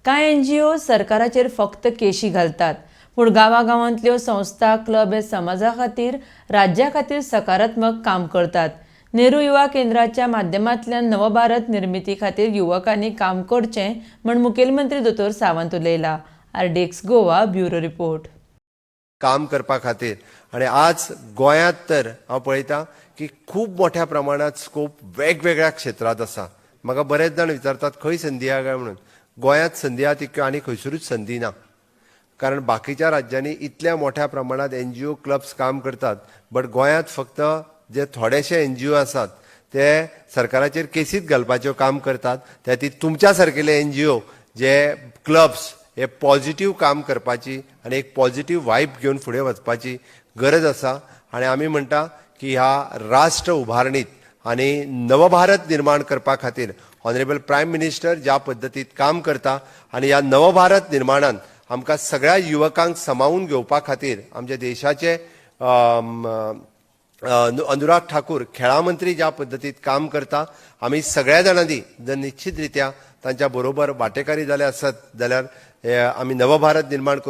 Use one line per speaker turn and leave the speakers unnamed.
कांय NGO सरकाराचेर फक्त केशी घालतात, पूण गांवागांवांतल्यो संस्था क्लब हे समाजा खातीर राज्या खातीर सकारात्मक काम करतात. नेहरू युवा केंद्राच्या माध्यमांतल्यान नवभारत निर्मिती खातीर युवकांनी काम करचें म्हण मुखेलमंत्री दोतोर सावंत उलयला. RDX Goa bureau report.
काम करपा खातीर आणि आज गोंयांत तर हांव पळयतां की खूब मोठ्या प्रमाणात स्कोप वेगवेगळ्या क्षेत्रांत आसा. म्हाका बरेच जाण विचारतात खंय संदी आहा काय म्हणून. गोंयांत संदी आहा तितक्यो आनी खंयसरूच संदी ना. कारण बाकीच्या राज्यांनी इतल्या मोठ्या प्रमाणात NGO क्लब्स काम करतात, बट गोंयांत फक्त जे थोडेशे NGO आसात ते सरकाराचेर केसीत घालपाचें काम करतात. त्या ती तुमच्या सारकेले NGO जे क्लब्स हे पॉझिटिव्ह काम करपाची आणि एक पॉझिटिव्ह वायब घेवन फुडें वचपाची गरज आसा. आणि आमी म्हणटा की ह्या राष्ट्र उभारणीत आणि नवभारत निर्माण करपा खातीर ऑनरेबल प्रायम मिनिस्टर ज्या पद्दतीत काम करता आणि ह्या नवभारत निर्माणात आमकां सगळ्या युवकांक समावून घेवपा खातीर आमच्या देशाचे अनुराग ठाकूर खेळा मंत्री ज्या पद्दतीत काम करता, आमी सगळ्या जाणांनी जर निश्चित रित्या तांच्या बरोबर वांटेकारी जाले आसत जाल्यार आमी नवभारत निर्माण करूं